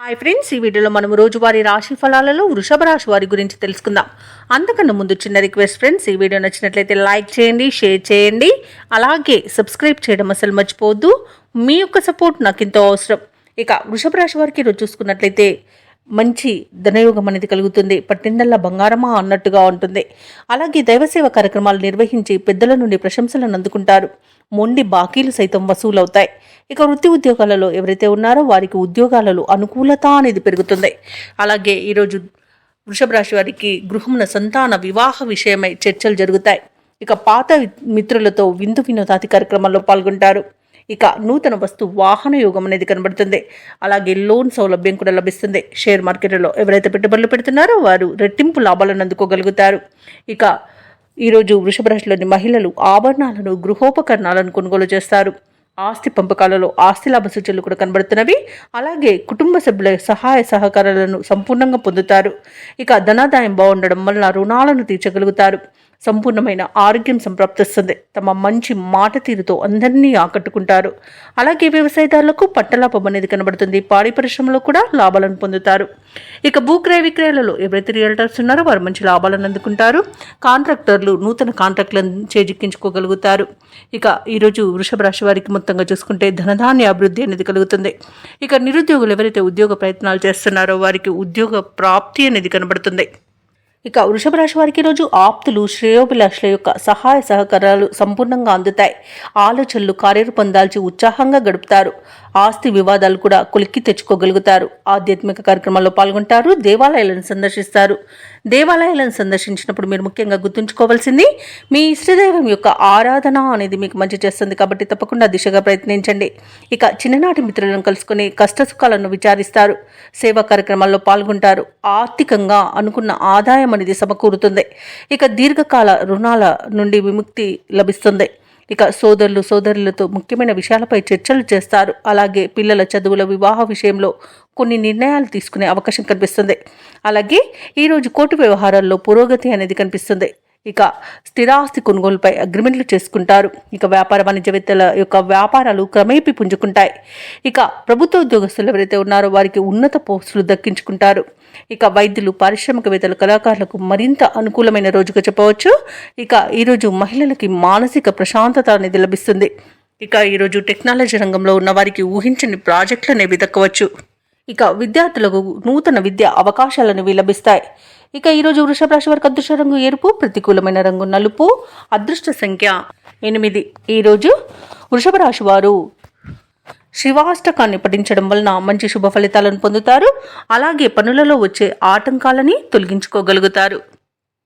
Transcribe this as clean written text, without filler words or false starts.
Hi friends, ఈ వీడియోలో మనం రోజువారీ రాశి ఫలాలలో వృషభ రాశి వారి గురించి తెలుసుకుందాం. అంతకన్నా ముందు చిన్న రిక్వెస్ట్ ఫ్రెండ్స్, ఈ వీడియో నచ్చినట్లయితే లైక్ చేయండి, షేర్ చేయండి, అలాగే సబ్స్క్రైబ్ చేయడం అసలు మర్చిపోవద్దు. మీ యొక్క సపోర్ట్ నాకు ఎంతో అవసరం. ఇక వృషభ రాశి వారికి ఈరోజు చూసుకున్నట్లయితే మంచి ధనయోగం అనేది కలుగుతుంది. పట్టిందల్లా బంగారమా అన్నట్టుగా ఉంటుంది. అలాగే దైవసేవ కార్యక్రమాలు నిర్వహించి పెద్దల నుండి ప్రశంసలను అందుకుంటారు. మొండి బాకీలు సైతం వసూలవుతాయి. ఇక వృత్తి ఉద్యోగాలలో ఎవరైతే ఉన్నారో వారికి ఉద్యోగాలలో అనుకూలత అనేది పెరుగుతుంది. అలాగే ఈరోజు వృషభ రాశి వారికి గృహమున సంతాన వివాహ విషయమై చర్చలు జరుగుతాయి. ఇక పాత మిత్రులతో విందు వినోదాది కార్యక్రమాల్లో పాల్గొంటారు. ఇక నూతన వస్తు వాహన యోగం అనేది కనబడుతుంది. అలాగే లోన్ సౌలభ్యం కూడా లభిస్తుంది. షేర్ మార్కెట్లో ఎవరైతే పెట్టుబడులు పెడుతున్నారో వారు రెట్టింపు లాభాలను అందుకోగలుగుతారు. ఇక ఈరోజు వృషభ రాశిలోని మహిళలు ఆభరణాలను, గృహోపకరణాలను కొనుగోలు చేస్తారు. ఆస్తి పంపకాలలో ఆస్తి లాభ సూచనలు కూడా కనబడుతున్నవి. అలాగే కుటుంబ సభ్యుల సహాయ సహకారాలను సంపూర్ణంగా పొందుతారు. ఇక ధనాదాయం బాగుండడం వలన రుణాలను తీర్చగలుగుతారు. సంపూర్ణమైన ఆరోగ్యం సంప్రాప్తిస్తుంది. తమ మంచి మాట తీరుతో అందరినీ ఆకట్టుకుంటారు. అలాగే వ్యవసాయదారులకు పట్టలాభం అనేది కనబడుతుంది. పాడి పరిశ్రమలో కూడా లాభాలను పొందుతారు. ఇక భూక్రయ విక్రయాలలో ఎవరైతే రియల్టర్స్ ఉన్నారో వారు మంచి లాభాలను అందుకుంటారు. కాంట్రాక్టర్లు నూతన కాంట్రాక్టులను చేజిక్కించుకోగలుగుతారు. ఇక ఈరోజు వృషభ రాశి వారికి మొత్తంగా చూసుకుంటే ధనధాన్య అభివృద్ధి అనేది కలుగుతుంది. ఇక నిరుద్యోగులు ఎవరైతే ఉద్యోగ ప్రయత్నాలు చేస్తున్నారో వారికి ఉద్యోగ ప్రాప్తి అనేది కనబడుతుంది. ఇక వృషభ రాశి వారికి ఈరోజు ఆప్తులు, శ్రేయోభిలాషుల యొక్క సహాయ సహకారాలు సంపూర్ణంగా అందుతాయి. ఆలోచనలు కార్యరూపం దాల్చి ఉత్సాహంగా గడుపుతారు. ఆస్తి వివాదాలు కూడా కొలిక్కి తెచ్చుకోగలుగుతారు. ఆధ్యాత్మిక కార్యక్రమాల్లో పాల్గొంటారు. దేవాలయాలను సందర్శిస్తారు. దేవాలయాలను సందర్శించినప్పుడు మీరు ముఖ్యంగా గుర్తుంచుకోవాల్సింది మీ ఇష్టదైవం యొక్క ఆరాధన అనేది మీకు మంచి చేస్తుంది. కాబట్టి తప్పకుండా దిశగా ప్రయత్నించండి. ఇక చిన్ననాటి మిత్రులను కలుసుకుని కష్టసుఖాలను విచారిస్తారు. సేవా కార్యక్రమాల్లో పాల్గొంటారు. ఆర్థికంగా అనుకున్న ఆదాయం అనేది సమకూరుతుంది. ఇక దీర్ఘకాల రుణాల నుండి విముక్తి లభిస్తుంది. ఇక సోదరులు సోదరులతో ముఖ్యమైన విషయాలపై చర్చలు చేస్తారు. అలాగే పిల్లల చదువుల వివాహ విషయంలో కొన్ని నిర్ణయాలు తీసుకునే అవకాశం కనిపిస్తుంది. అలాగే ఈరోజు కోర్టు వ్యవహారాల్లో పురోగతి అనేది కనిపిస్తుంది. ఇక స్థిరాస్తి కొనుగోలుపై అగ్రిమెంట్లు చేసుకుంటారు. ఇక వ్యాపార వాణిజ్యవేత్తల యొక్క వ్యాపారాలు క్రమేపీ పుంజుకుంటాయి. ఇక ప్రభుత్వ ఉద్యోగస్తులు ఎవరైతే ఉన్నారో వారికి ఉన్నత పోస్టులు దక్కించుకుంటారు. ఇక వైద్యులు, పారిశ్రామికవేత్తలు, కళాకారులకు మరింత అనుకూలమైన రోజుగా చెప్పవచ్చు. ఇక ఈరోజు మహిళలకి మానసిక ప్రశాంతత అనేది లభిస్తుంది. ఇక ఈరోజు టెక్నాలజీ రంగంలో ఉన్న వారికి ఊహించని ప్రాజెక్టులు అనేవి దక్కవచ్చు. ఇక విద్యార్థులకు నూతన విద్యా అవకాశాలను లభిస్తాయి. ఇక ఈరోజు వృషభ రాశి వారికి అదృష్ట రంగు ఎరుపు, ప్రతికూలమైన రంగు నలుపు, అదృష్ట సంఖ్య 8. ఈరోజు వృషభ రాశి వారు శివాష్టకాన్ని పఠించడం వలన మంచి శుభ ఫలితాలను పొందుతారు. అలాగే పనులలో వచ్చే ఆటంకాలని తొలగించుకోగలుగుతారు.